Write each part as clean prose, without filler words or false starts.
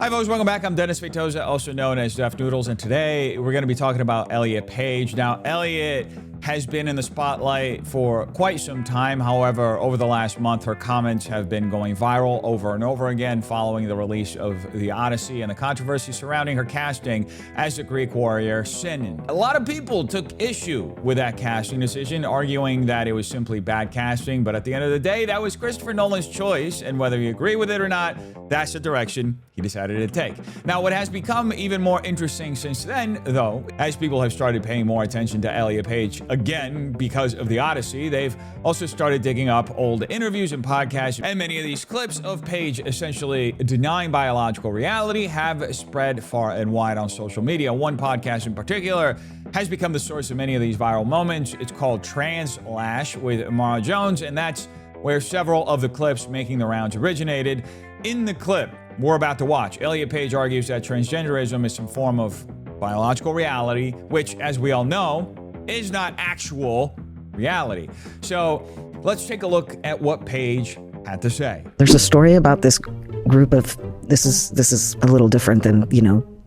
Hi folks, welcome back. I'm Dennis Vitoza, also known as Noodles, and today we're going to be talking about Elliot Page. Now, Elliot has been in the spotlight for quite some time. However, over the last month, her comments have been going viral over and over again following the release of the Odyssey and the controversy surrounding her casting as the Greek warrior Sin. A lot of people took issue with that casting decision, arguing that it was simply bad casting, but at the end of the day, that was Christopher Nolan's choice, and whether you agree with it or not, that's the direction he decided to take. Now, what has become even more interesting since then, though, as people have started paying more attention to Elliot Page again because of the Odyssey, they've also started digging up old interviews and podcasts, and many of these clips of Page essentially denying biological reality have spread far and wide on social media. One podcast in particular has become the source of many of these viral moments. It's called Translash with Joan, and that's where several of the clips making the rounds originated. In the clip we're about to watch, Elliot Page argues that transgenderism is some form of biological reality, which, as we all know, is not actual reality. So let's take a look at what Page had to say. There's a story about this group of, this is a little different than,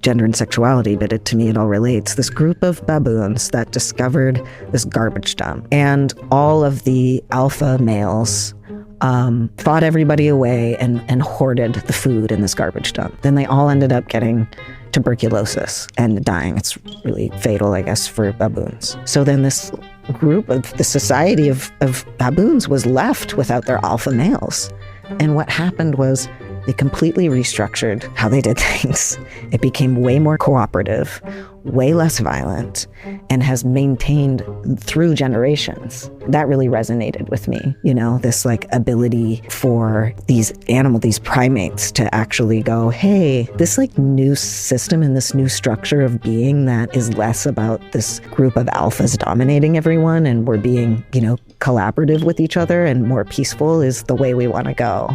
gender and sexuality, but to me it all relates. This group of baboons that discovered this garbage dump, and all of the alpha males fought everybody away and hoarded the food in this garbage dump. Then they all ended up getting tuberculosis and dying. It's really fatal, I guess, for baboons. So then this group of the society of baboons was left without their alpha males. And what happened was they completely restructured how they did things. It became way more cooperative, way less violent, and has maintained through generations. That really resonated with me, this ability for these primates to actually go, hey, this new system and this new structure of being that is less about this group of alphas dominating everyone, and we're being, collaborative with each other and more peaceful is the way we want to go.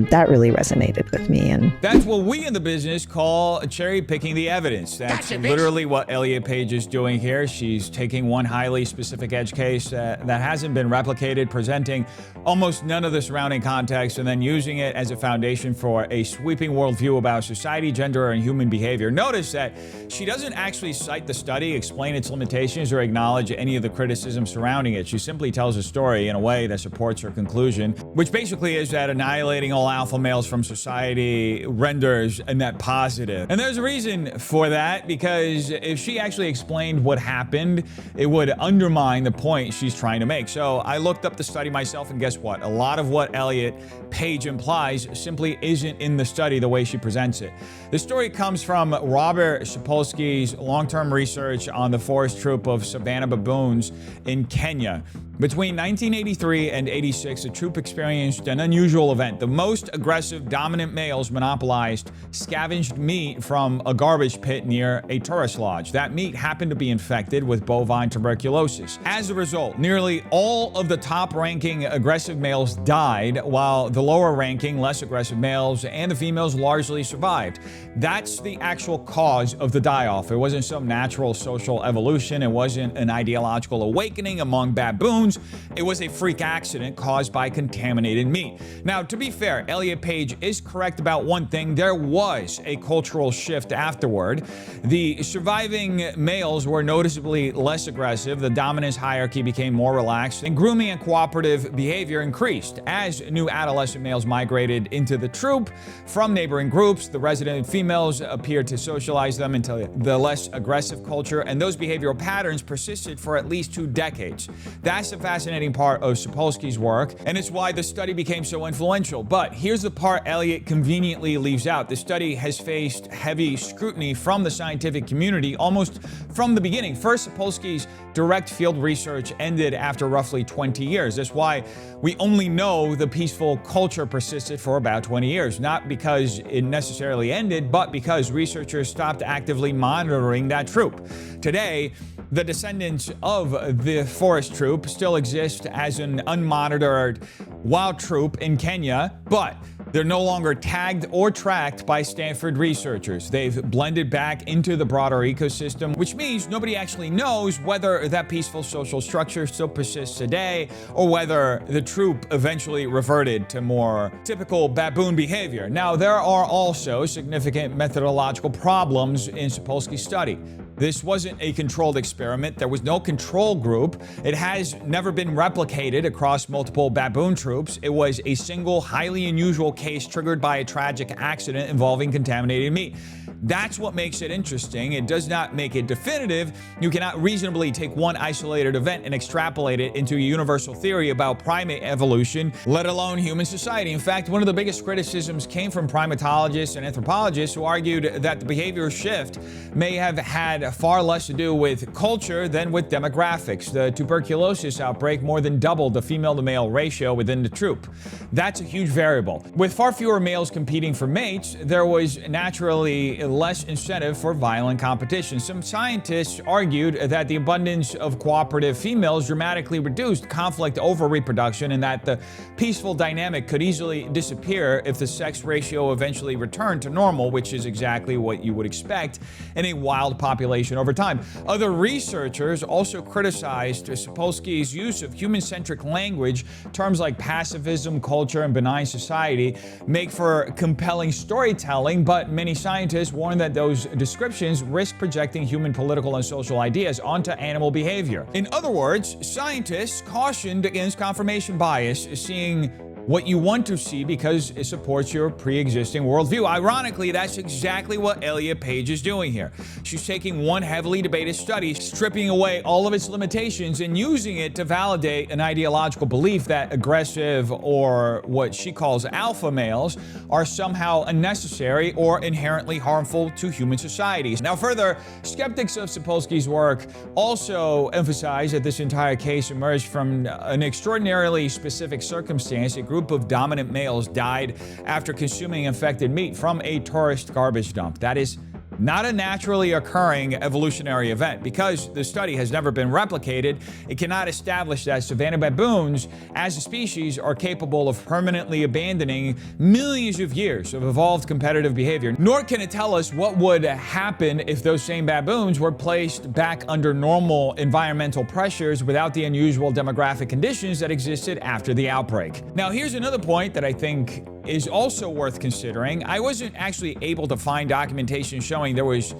That really resonated with me. And that's what we in the business call cherry picking the evidence. That's literally what Elliot Page is doing here. She's taking one highly specific edge case that hasn't been replicated, presenting almost none of the surrounding context, and then using it as a foundation for a sweeping worldview about society, gender, and human behavior. Notice that she doesn't actually cite the study, explain its limitations, or acknowledge any of the criticism surrounding it. She simply tells a story in a way that supports her conclusion, which basically is that annihilating all alpha males from society renders a net positive. And there's a reason for that, because if she actually explained what happened, it would undermine the point she's trying to make. So I looked up the study myself, and guess what? A lot of what Elliot Page implies simply isn't in the study the way she presents it. The story comes from Robert Sapolsky's long-term research on the forest troop of savanna baboons in Kenya. Between 1983 and 86, the troop experienced an unusual event. The most aggressive dominant males monopolized scavenged meat from a garbage pit near a tourist lodge. That meat happened to be infected with bovine tuberculosis. As a result, nearly all of the top-ranking aggressive males died, while the lower-ranking, less aggressive males and the females largely survived. That's the actual cause of the die-off. It wasn't some natural social evolution. It wasn't an ideological awakening among baboons. It was a freak accident caused by contaminated meat. Now, to be fair, Elliot Page is correct about one thing. There was a cultural shift afterward. The surviving males were noticeably less aggressive, the dominance hierarchy became more relaxed, and grooming and cooperative behavior increased. As new adolescent males migrated into the troop from neighboring groups, the resident females appeared to socialize them into the less aggressive culture, and those behavioral patterns persisted for at least 2 decades. That's a fascinating part of Sapolsky's work, and it's why the study became so influential. But here's the part Elliot conveniently leaves out. The study has faced heavy scrutiny from the scientific community almost from the beginning. First, Sapolsky's direct field research ended after roughly 20 years. That's why we only know the peaceful culture persisted for about 20 years. Not because it necessarily ended, but because researchers stopped actively monitoring that troop. Today, the descendants of the forest troop still exist as an unmonitored wild troop in Kenya, but They're no longer tagged or tracked by Stanford researchers. They've blended back into the broader ecosystem, which means nobody actually knows whether that peaceful social structure still persists today or whether the troop eventually reverted to more typical baboon behavior. Now, there are also significant methodological problems in Sapolsky's study. This wasn't a controlled experiment. There was no control group. It has never been replicated across multiple baboon troops. It was a single, highly unusual case triggered by a tragic accident involving contaminated meat. That's what makes it interesting. It does not make it definitive. You cannot reasonably take one isolated event and extrapolate it into a universal theory about primate evolution, let alone human society. In fact, one of the biggest criticisms came from primatologists and anthropologists who argued that the behavior shift may have had far less to do with culture than with demographics. The tuberculosis outbreak more than doubled the female-to-male ratio within the troop. That's a huge variable. With far fewer males competing for mates, there was naturally less incentive for violent competition. Some scientists argued that the abundance of cooperative females dramatically reduced conflict over reproduction and that the peaceful dynamic could easily disappear if the sex ratio eventually returned to normal, which is exactly what you would expect in a wild population over time. Other researchers also criticized Sapolsky's use of human-centric language. Terms like pacifism, culture, and benign society make for compelling storytelling, but many scientists warn that those descriptions risk projecting human political and social ideas onto animal behavior. In other words, scientists cautioned against confirmation bias, seeing what you want to see because it supports your pre-existing worldview. Ironically, that's exactly what Elliot Page is doing here. She's taking one heavily debated study, stripping away all of its limitations and using it to validate an ideological belief that aggressive, or what she calls alpha males, are somehow unnecessary or inherently harmful to human societies. Now, further, skeptics of Sapolsky's work also emphasize that this entire case emerged from an extraordinarily specific circumstance. A group of dominant males died after consuming infected meat from a tourist garbage dump. That is not a naturally occurring evolutionary event. Because the study has never been replicated, it cannot establish that savanna baboons as a species are capable of permanently abandoning millions of years of evolved competitive behavior. Nor can it tell us what would happen if those same baboons were placed back under normal environmental pressures without the unusual demographic conditions that existed after the outbreak. Now, here's another point that I think is also worth considering. I wasn't actually able to find documentation showing there was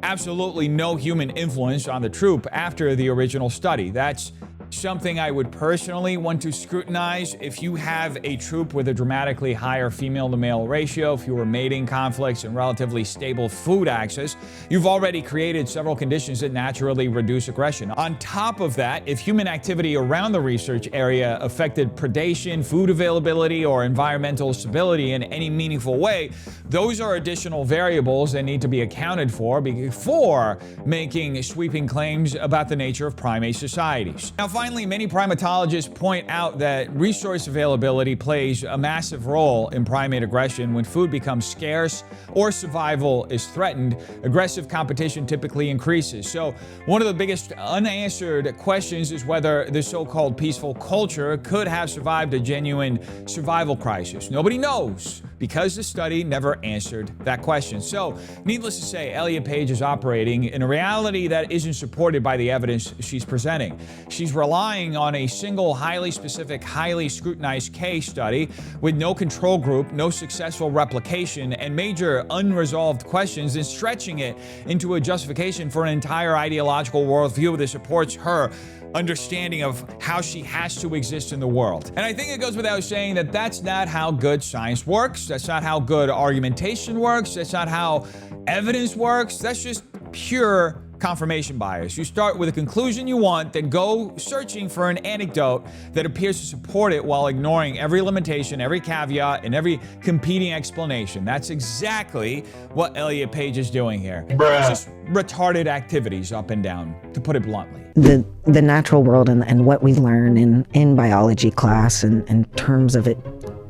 absolutely no human influence on the troop after the original study. That's something I would personally want to scrutinize. If you have a troop with a dramatically higher female-to-male ratio, fewer mating conflicts, and relatively stable food access, you've already created several conditions that naturally reduce aggression. On top of that, if human activity around the research area affected predation, food availability, or environmental stability in any meaningful way, those are additional variables that need to be accounted for before making sweeping claims about the nature of primate societies. Now, finally, many primatologists point out that resource availability plays a massive role in primate aggression. When food becomes scarce or survival is threatened, aggressive competition typically increases. So one of the biggest unanswered questions is whether the so-called peaceful culture could have survived a genuine survival crisis. Nobody knows, because the study never answered that question. So, needless to say, Elliot Page is operating in a reality that isn't supported by the evidence she's presenting. She's relying on a single, highly specific, highly scrutinized case study with no control group, no successful replication, and major unresolved questions, and stretching it into a justification for an entire ideological worldview that supports her understanding of how she has to exist in the world. And I think it goes without saying that that's not how good science works. That's not how good argumentation works. That's not how evidence works. That's just pure confirmation bias. You start with a conclusion you want, then go searching for an anecdote that appears to support it while ignoring every limitation, every caveat, and every competing explanation. That's exactly what Elliot Page is doing here. It's just retarded activities up and down, to put it bluntly. The natural world and what we learn in biology class and in terms of it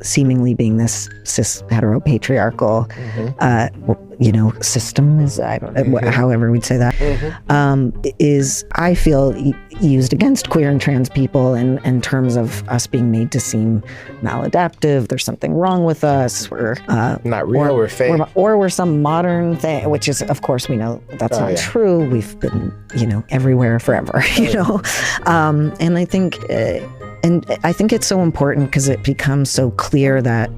seemingly being this cis heteropatriarchal, system is, I don't know, however we'd say that, is, I feel, used against queer and trans people in terms of us being made to seem maladaptive. There's something wrong with us. We're not real. We're fake. Or we're some modern thing, which is, of course, we know that's not true. We've been, everywhere forever, and I think. And I think it's so important because it becomes so clear that,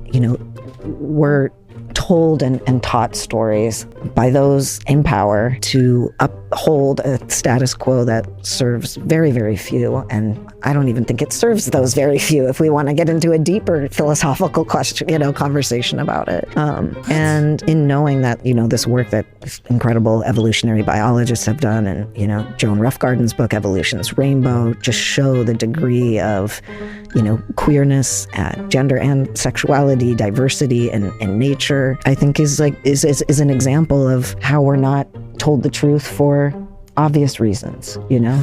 we're told and taught stories by those in power to uphold a status quo that serves very, very few. And I don't even think it serves those very few if we want to get into a deeper philosophical question, conversation about it. And in knowing that, this work that incredible evolutionary biologists have done and, Joan Roughgarden's book, Evolution's Rainbow, just show the degree of, queerness, gender and sexuality, diversity and nature, I think is an example of how we're not told the truth for obvious reasons,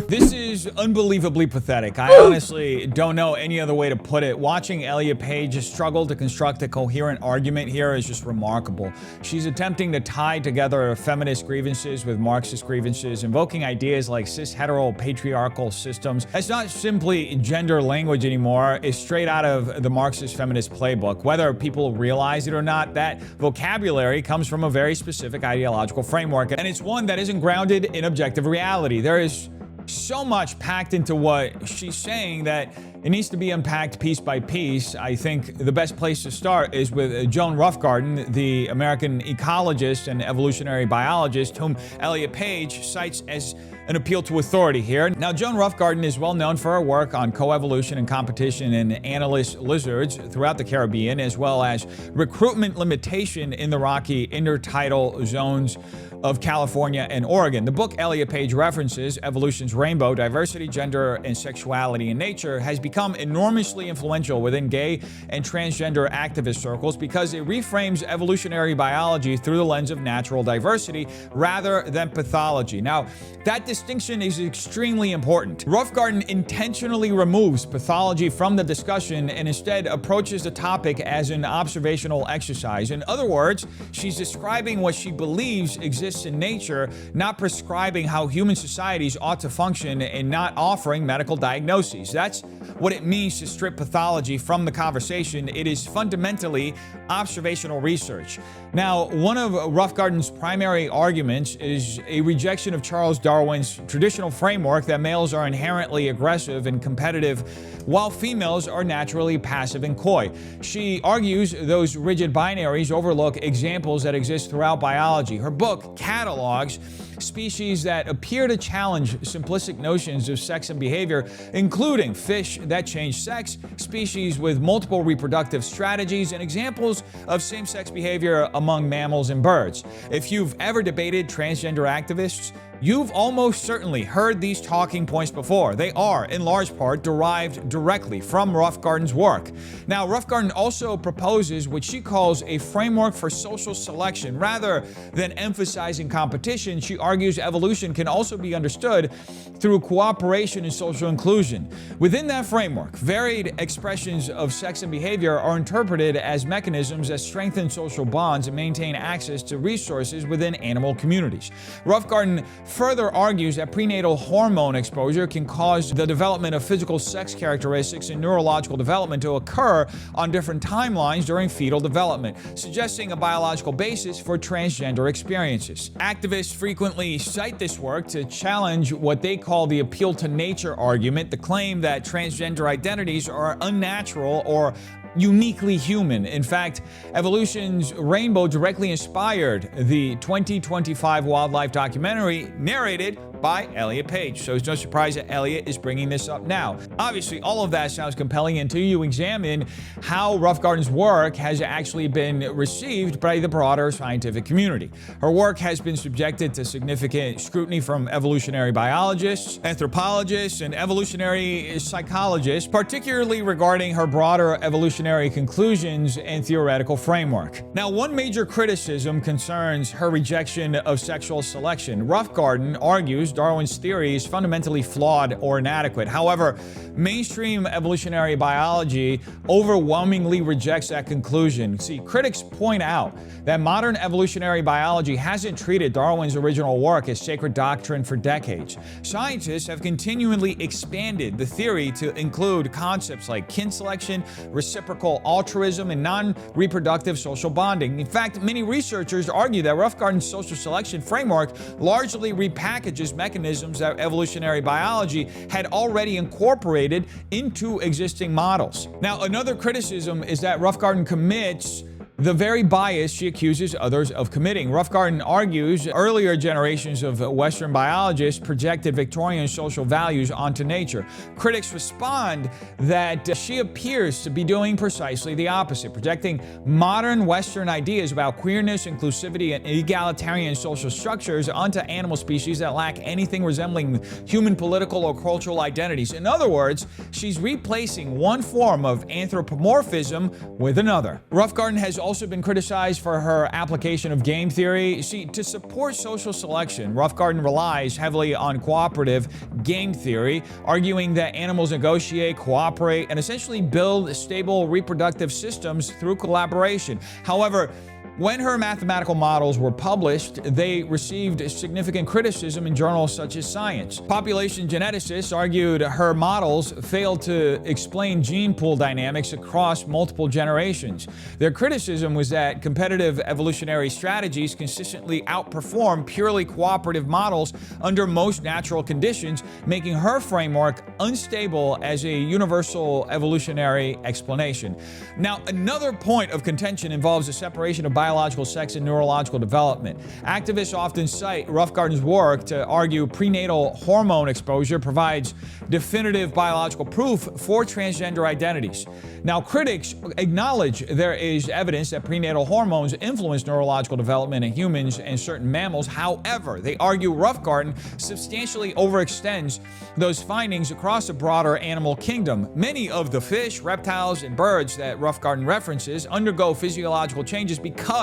This is unbelievably pathetic. I honestly don't know any other way to put it. Watching Elliot Page struggle to construct a coherent argument here is just remarkable. She's attempting to tie together feminist grievances with Marxist grievances, invoking ideas like cis-hetero patriarchal systems. It's not simply gender language anymore. It's straight out of the Marxist feminist playbook. Whether people realize it or not, that vocabulary comes from a very specific ideological framework, and it's one that isn't grounded in objective reality. There is so much packed into what she's saying that it needs to be unpacked piece by piece. I think the best place to start is with Joan Roughgarden, the American ecologist and evolutionary biologist whom Elliot Page cites as an appeal to authority here. Now, Joan Roughgarden is well known for her work on coevolution and competition in analogous lizards throughout the Caribbean, as well as recruitment limitation in the rocky intertidal zones of California and Oregon. The book Elliot Page references, Evolution's Rainbow, Diversity, Gender, and Sexuality in Nature, has become enormously influential within gay and transgender activist circles because it reframes evolutionary biology through the lens of natural diversity rather than pathology. Now, that distinction is extremely important. Roughgarden intentionally removes pathology from the discussion and instead approaches the topic as an observational exercise. In other words, she's describing what she believes exists in nature, not prescribing how human societies ought to function and not offering medical diagnoses. That's what it means to strip pathology from the conversation. It is fundamentally observational research. Now, one of Roughgarden's primary arguments is a rejection of Charles Darwin's traditional framework that males are inherently aggressive and competitive, while females are naturally passive and coy. She argues those rigid binaries overlook examples that exist throughout biology. Her book catalogs species that appear to challenge simplistic notions of sex and behavior, including fish that change sex, species with multiple reproductive strategies, and examples of same-sex behavior among mammals and birds. If you've ever debated transgender activists, you've almost certainly heard these talking points before. They are, in large part, derived directly from Roughgarden's work. Now, Roughgarden also proposes what she calls a framework for social selection. Rather than emphasizing competition, she argues evolution can also be understood through cooperation and social inclusion. Within that framework, varied expressions of sex and behavior are interpreted as mechanisms that strengthen social bonds and maintain access to resources within animal communities. Roughgarden further argues that prenatal hormone exposure can cause the development of physical sex characteristics and neurological development to occur on different timelines during fetal development, suggesting a biological basis for transgender experiences. Activists frequently cite this work to challenge what they call the appeal to nature argument, the claim that transgender identities are unnatural or uniquely human. In fact, Evolution's Rainbow directly inspired the 2025 wildlife documentary narrated by Elliot Page. So it's no surprise that Elliot is bringing this up now. Obviously, all of that sounds compelling until you examine how Roughgarden's work has actually been received by the broader scientific community. Her work has been subjected to significant scrutiny from evolutionary biologists, anthropologists, and evolutionary psychologists, particularly regarding her broader evolutionary conclusions and theoretical framework. Now, one major criticism concerns her rejection of sexual selection. Roughgarden argues argues Darwin's theory is fundamentally flawed or inadequate. However, mainstream evolutionary biology overwhelmingly rejects that conclusion. See, critics point out that modern evolutionary biology hasn't treated Darwin's original work as sacred doctrine for decades. Scientists have continually expanded the theory to include concepts like kin selection, reciprocal altruism, and non-reproductive social bonding. In fact, many researchers argue that Roughgarden's social selection framework largely repackages mechanisms that evolutionary biology had already incorporated into existing models. Now, another criticism is that Roughgarden commits the very bias she accuses others of committing. Roughgarden argues earlier generations of Western biologists projected Victorian social values onto nature. Critics respond that she appears to be doing precisely the opposite, projecting modern Western ideas about queerness, inclusivity, and egalitarian social structures onto animal species that lack anything resembling human political or cultural identities. In other words, she's replacing one form of anthropomorphism with another. Roughgarden has also been criticized for her application of game theory. See, to support social selection, Roughgarden relies heavily on cooperative game theory, arguing that animals negotiate, cooperate, and essentially build stable reproductive systems through collaboration. However, when her mathematical models were published, they received significant criticism in journals such as Science. Population geneticists argued her models failed to explain gene pool dynamics across multiple generations. Their criticism was that competitive evolutionary strategies consistently outperform purely cooperative models under most natural conditions, making her framework unstable as a universal evolutionary explanation. Now, another point of contention involves the separation of biological sex and neurological development. Activists often cite Roughgarden's work to argue prenatal hormone exposure provides definitive biological proof for transgender identities. Now, critics acknowledge there is evidence that prenatal hormones influence neurological development in humans and certain mammals. However, they argue Roughgarden substantially overextends those findings across the broader animal kingdom. Many of the fish, reptiles, and birds that Roughgarden references undergo physiological changes because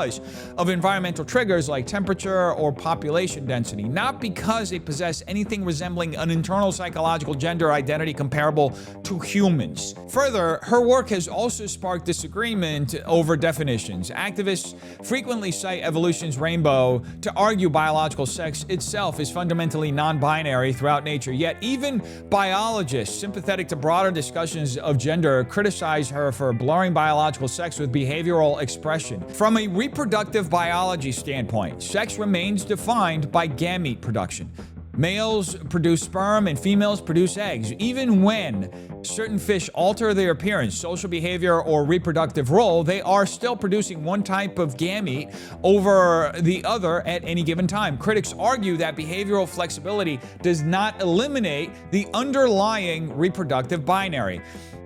of environmental triggers like temperature or population density, not because they possess anything resembling an internal psychological gender identity comparable to humans. Further, her work has also sparked disagreement over definitions. Activists frequently cite evolution's rainbow to argue biological sex itself is fundamentally non-binary throughout nature. Yet even biologists sympathetic to broader discussions of gender criticize her for blurring biological sex with behavioral expression. From a reproductive biology standpoint, sex remains defined by gamete production. Males produce sperm and females produce eggs. Even when certain fish alter their appearance, social behavior, or reproductive role, they are still producing one type of gamete over the other at any given time. Critics argue that behavioral flexibility does not eliminate the underlying reproductive binary.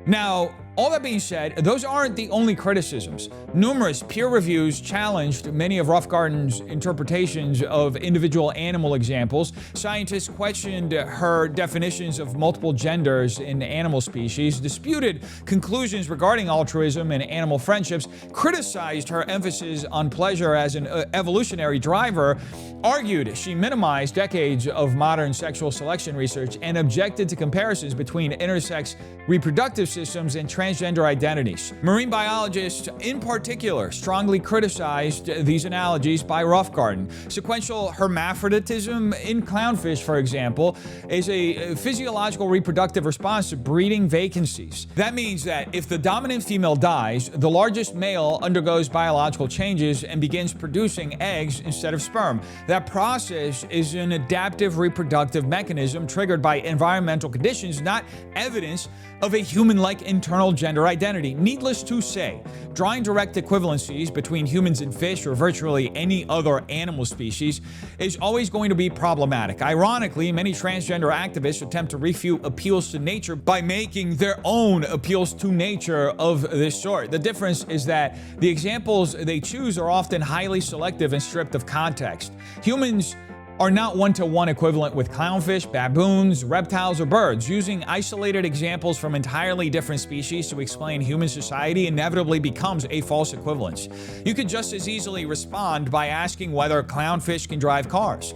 Now, all that being said, those aren't the only criticisms. Numerous peer reviews challenged many of Roughgarden's interpretations of individual animal examples. Scientists questioned her definitions of multiple genders in animal species, disputed conclusions regarding altruism and animal friendships, criticized her emphasis on pleasure as an evolutionary driver, argued she minimized decades of modern sexual selection research, and objected to comparisons between intersex reproductive systems and transgender identities. Marine biologists, in particular, strongly criticized these analogies by Roughgarden. Sequential hermaphroditism in clownfish, for example, is a physiological reproductive response to breeding vacancies. That means that if the dominant female dies, the largest male undergoes biological changes and begins producing eggs instead of sperm. That process is an adaptive reproductive mechanism triggered by environmental conditions, not evidence of a human-like internal gender identity. Needless to say, drawing direct equivalencies between humans and fish or virtually any other animal species is always going to be problematic. Ironically, many transgender activists attempt to refute appeals to nature by making their own appeals to nature of this sort. The difference is that the examples they choose are often highly selective and stripped of context. Humans are not one-to-one equivalent with clownfish, baboons, reptiles, or birds. Using isolated examples from entirely different species to explain human society inevitably becomes a false equivalence. You could just as easily respond by asking whether clownfish can drive cars.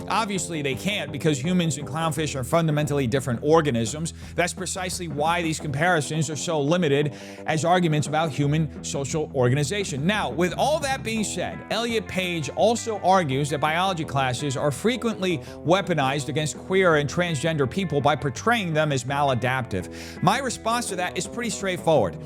Obviously, they can't because humans and clownfish are fundamentally different organisms. That's precisely why these comparisons are so limited as arguments about human social organization. Now, with all that being said, Elliot Page also argues that biology classes are frequently weaponized against queer and transgender people by portraying them as maladaptive. My response to that is pretty straightforward.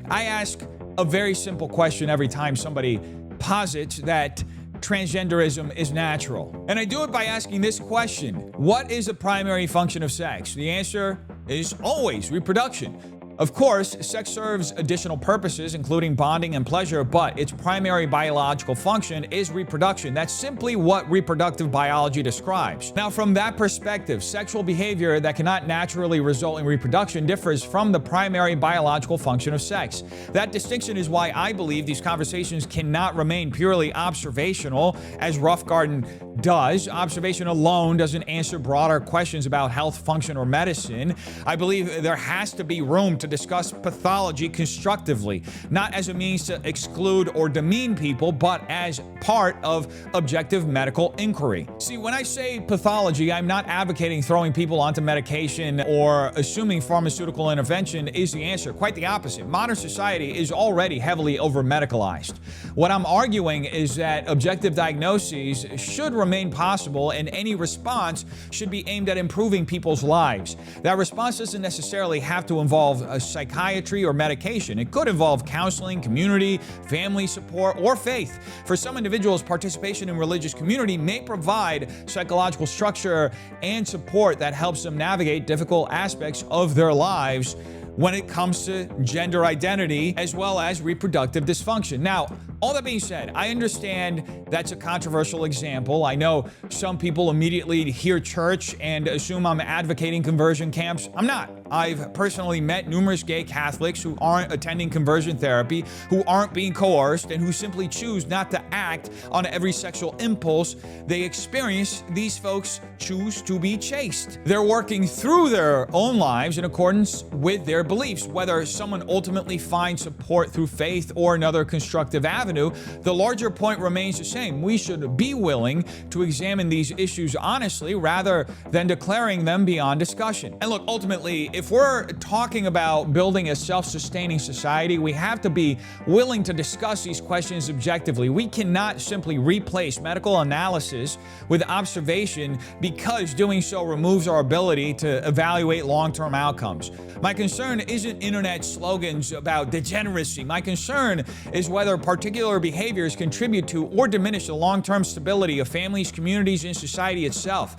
I ask a very simple question every time somebody posits that transgenderism is natural. And I do it by asking this question: what is the primary function of sex? The answer is always reproduction. Of course, sex serves additional purposes, including bonding and pleasure, but its primary biological function is reproduction. That's simply what reproductive biology describes. Now, from that perspective, sexual behavior that cannot naturally result in reproduction differs from the primary biological function of sex. That distinction is why I believe these conversations cannot remain purely observational, as Roughgarden does. Observation alone doesn't answer broader questions about health, function, or medicine. I believe there has to be room to discuss pathology constructively, not as a means to exclude or demean people, but as part of objective medical inquiry. See, when I say pathology, I'm not advocating throwing people onto medication or assuming pharmaceutical intervention is the answer. Quite the opposite. Modern society is already heavily over-medicalized. What I'm arguing is that objective diagnoses should remain possible, and any response should be aimed at improving people's lives. That response doesn't necessarily have to involve psychiatry or medication. It could involve counseling, community, family support, or faith. For some individuals, participation in religious community may provide psychological structure and support that helps them navigate difficult aspects of their lives when it comes to gender identity as well as reproductive dysfunction. Now, all that being said, I understand that's a controversial example. I know some people immediately hear church and assume I'm advocating conversion camps. I'm not. I've personally met numerous gay Catholics who aren't attending conversion therapy, who aren't being coerced, and who simply choose not to act on every sexual impulse they experience. These folks choose to be chaste. They're working through their own lives in accordance with their beliefs. Whether someone ultimately finds support through faith or another constructive avenue, the larger point remains the same. We should be willing to examine these issues honestly rather than declaring them beyond discussion. And look, ultimately, if we're talking about building a self-sustaining society, we have to be willing to discuss these questions objectively. We cannot simply replace medical analysis with observation because doing so removes our ability to evaluate long-term outcomes. My concern isn't internet slogans about degeneracy. My concern is whether particular behaviors contribute to or diminish the long-term stability of families, communities, and society itself.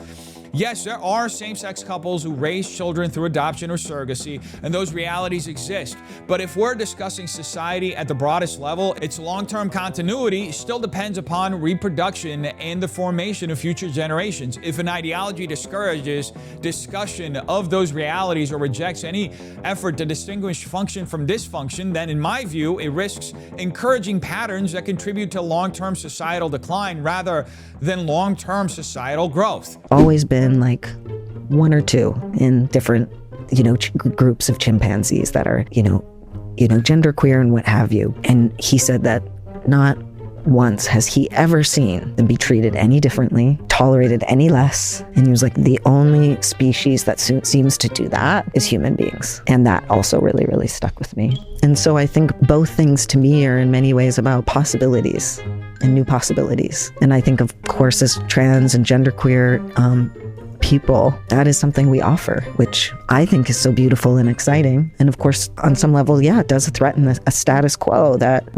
Yes, there are same-sex couples who raise children through adoption or surrogacy, and those realities exist. But if we're discussing society at the broadest level, its long-term continuity still depends upon reproduction and the formation of future generations. If an ideology discourages discussion of those realities or rejects any effort to distinguish function from dysfunction, then in my view, it risks encouraging patterns that contribute to long-term societal decline rather than long-term societal growth. Always been like one or two in different, groups of chimpanzees that are, genderqueer and what have you. And he said that not once has he ever seen them be treated any differently, tolerated any less. And he was like, the only species that seems to do that is human beings. And that also really, really stuck with me. And so I think both things to me are in many ways about possibilities and new possibilities. And I think, of course, as trans and genderqueer people, that is something we offer, which I think is so beautiful and exciting. And of course, on some level, it does threaten a status quo that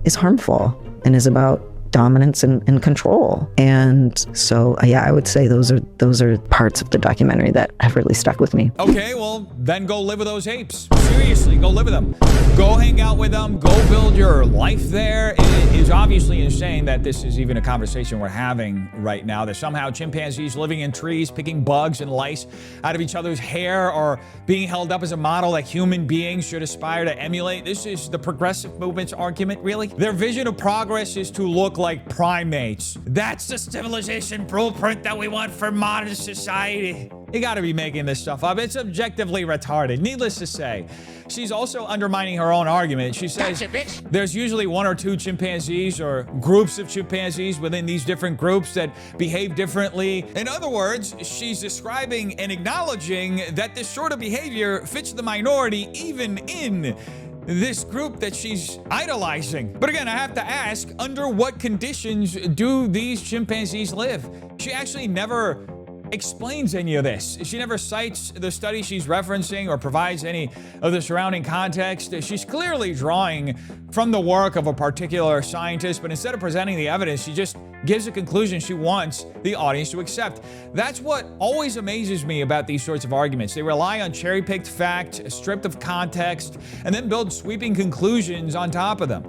is harmful and is about dominance and control. And so, I would say those are parts of the documentary that have really stuck with me. Okay, well, then go live with those apes. Seriously, go live with them. Go hang out with them. Go build your life there. It is obviously insane that this is even a conversation we're having right now, that somehow chimpanzees living in trees, picking bugs and lice out of each other's hair are being held up as a model that human beings should aspire to emulate. This is the progressive movement's argument, really? Their vision of progress is to look like primates. That's the civilization blueprint that we want for modern society. You gotta be making this stuff up. It's objectively retarded. Needless to say, she's also undermining her own argument. She says there's usually one or two chimpanzees or groups of chimpanzees within these different groups that behave differently. In other words, she's describing and acknowledging that this sort of behavior fits the minority even in this group that she's idolizing. But again, I have to ask, under what conditions do these chimpanzees live? She actually never explains any of this. She never cites the study she's referencing or provides any of the surrounding context. She's clearly drawing from the work of a particular scientist, but instead of presenting the evidence, she just gives a conclusion she wants the audience to accept. That's what always amazes me about these sorts of arguments. They rely on cherry-picked fact, stripped of context, and then build sweeping conclusions on top of them.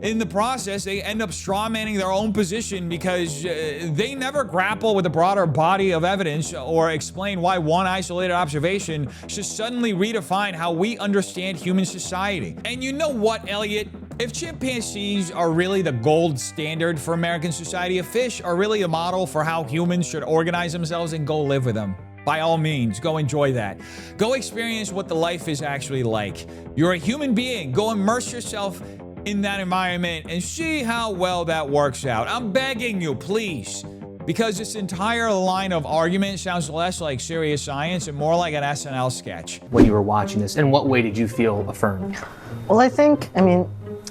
In the process, they end up strawmanning their own position because they never grapple with a broader body of evidence or explain why one isolated observation should suddenly redefine how we understand human society. And you know what, Elliot? If chimpanzees are really the gold standard for American society, if fish are really a model for how humans should organize themselves, and go live with them. By all means, go enjoy that. Go experience what the life is actually like. You're a human being. Go immerse yourself in that environment and see how well that works out. I'm begging you, please. Because this entire line of argument sounds less like serious science and more like an SNL sketch. When you were watching this, in what way did you feel affirmed? Well,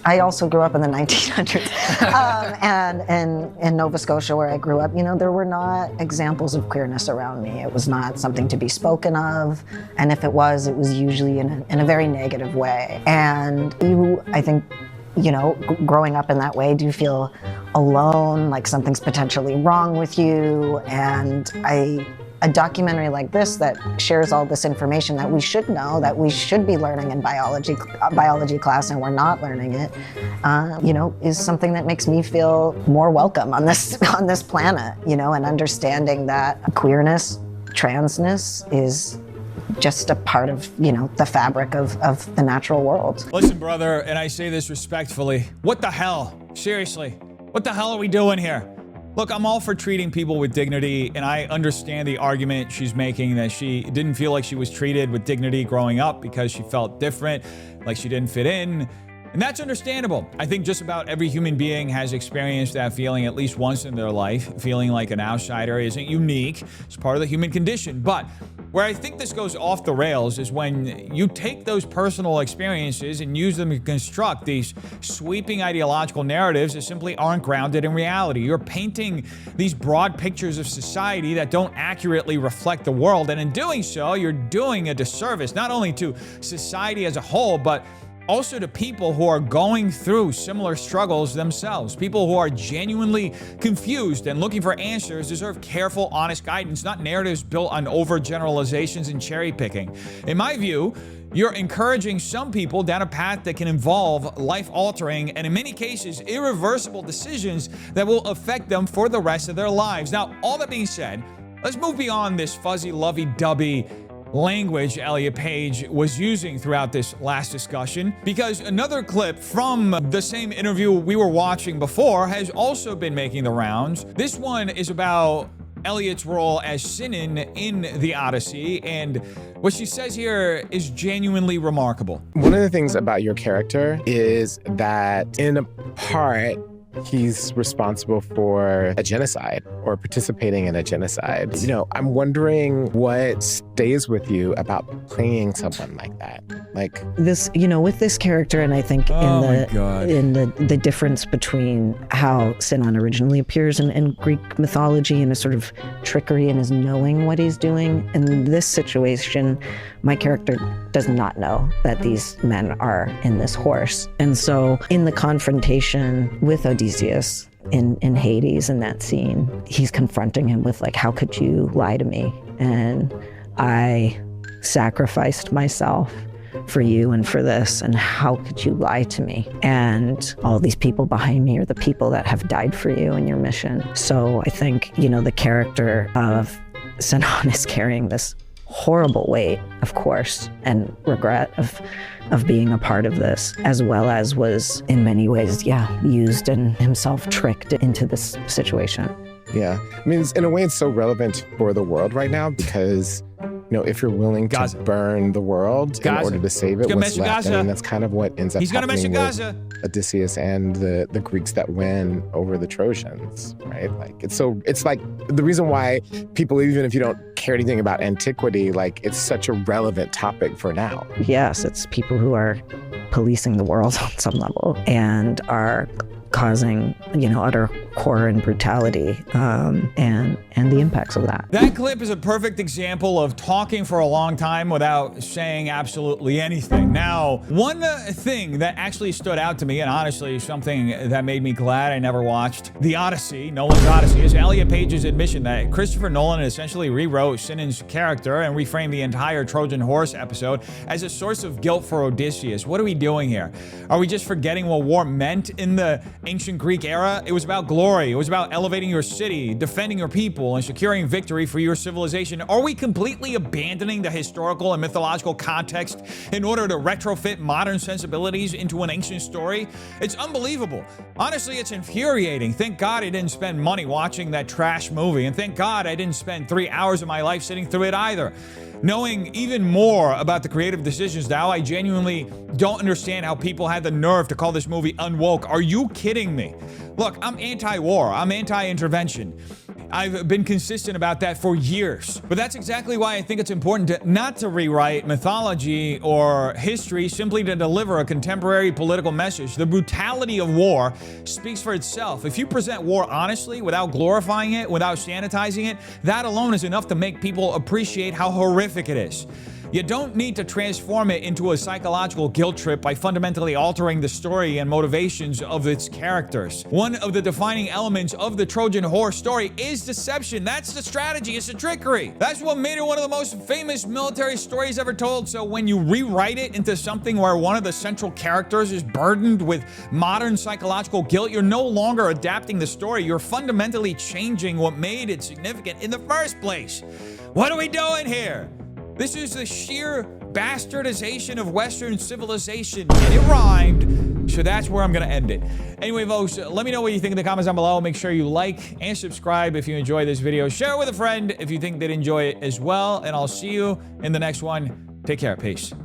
I also grew up in the 1900s. And in Nova Scotia, where I grew up, there were not examples of queerness around me. It was not something to be spoken of. And if it was usually in a very negative way. And I think, growing up in that way, do you feel alone, like something's potentially wrong with you? And a documentary like this that shares all this information that we should know, that we should be learning in biology class, and we're not learning it, is something that makes me feel more welcome on this planet, and understanding that queerness, transness is just a part of, the fabric of the natural world. Listen, brother, and I say this respectfully, what the hell? Seriously, what the hell are we doing here? Look, I'm all for treating people with dignity, and I understand the argument she's making that she didn't feel like she was treated with dignity growing up because she felt different, like she didn't fit in. And that's understandable. I think just about every human being has experienced that feeling at least once in their life. Feeling like an outsider isn't unique. It's part of the human condition. But where I think this goes off the rails is when you take those personal experiences and use them to construct these sweeping ideological narratives that simply aren't grounded in reality. You're painting these broad pictures of society that don't accurately reflect the world. And in doing so, you're doing a disservice not only to society as a whole, but also to people who are going through similar struggles themselves. People who are genuinely confused and looking for answers deserve careful, honest guidance, not narratives built on overgeneralizations and cherry picking. In my view, you're encouraging some people down a path that can involve life-altering and in many cases irreversible decisions that will affect them for the rest of their lives. Now, all that being said, let's move beyond this fuzzy, lovey-dovey language Elliot Page was using throughout this last discussion, because another clip from the same interview we were watching before has also been making the rounds. This one is about Elliot's role as Sinan in the Odyssey, and what she says here is genuinely remarkable. One of the things about your character is that in a part, he's responsible for a genocide or participating in a genocide. I'm wondering what stays with you about playing someone like that. Like this, with this character, and I think in the difference between how Sinan originally appears in Greek mythology and a sort of trickery in his knowing what he's doing. In this situation, my character does not know that these men are in this horse. And so in the confrontation with Odysseus in Hades, in that scene, he's confronting him with like, how could you lie to me? And I sacrificed myself for you and for this, and how could you lie to me? And all these people behind me are the people that have died for you and your mission. So I think, the character of Sinan is carrying this horrible weight, of course, and regret of being a part of this, as well as was in many ways, used and himself tricked into this situation. Yeah. In a way, it's so relevant for the world right now because if you're willing to Gaza. burn the world Gaza. in order to save it, He's gonna what's mess with left? Gaza. I mean, that's kind of what ends up He's gonna mess happening with with Gaza. Odysseus and the Greeks that win over the Trojans, right? Like, it's like the reason why people, even if you don't care anything about antiquity, like, it's such a relevant topic for now. Yes, it's people who are policing the world on some level and are causing, utter horror and brutality, and the impacts of that. That clip is a perfect example of talking for a long time without saying absolutely anything. Now, one thing that actually stood out to me, and honestly something that made me glad I never watched the Odyssey, Nolan's Odyssey, is Elliot Page's admission that Christopher Nolan essentially rewrote Sinan's character and reframed the entire Trojan Horse episode as a source of guilt for Odysseus. What are we doing here? Are we just forgetting what war meant in the ancient Greek era? It was about glory. It was about elevating your city, defending your people, and securing victory for your civilization. Are we completely abandoning the historical and mythological context in order to retrofit modern sensibilities into an ancient story? It's unbelievable. Honestly, it's infuriating. Thank God I didn't spend money watching that trash movie, and thank God I didn't spend 3 hours of my life sitting through it either. Knowing even more about the creative decisions now, I genuinely don't understand how people had the nerve to call this movie unwoke. Are you kidding me? Look, I'm anti-war. I'm anti-intervention. I've been consistent about that for years. But that's exactly why I think it's important not to rewrite mythology or history simply to deliver a contemporary political message. The brutality of war speaks for itself. If you present war honestly, without glorifying it, without sanitizing it, that alone is enough to make people appreciate how horrific it is. You don't need to transform it into a psychological guilt trip by fundamentally altering the story and motivations of its characters. One of the defining elements of the Trojan Horse story is deception. That's the strategy. It's the trickery. That's what made it one of the most famous military stories ever told. So when you rewrite it into something where one of the central characters is burdened with modern psychological guilt, you're no longer adapting the story. You're fundamentally changing what made it significant in the first place. What are we doing here? This is the sheer bastardization of Western civilization, and it rhymed, so that's where I'm gonna end it. Anyway, folks, let me know what you think in the comments down below. Make sure you like and subscribe if you enjoy this video. Share it with a friend if you think they'd enjoy it as well, and I'll see you in the next one. Take care. Peace.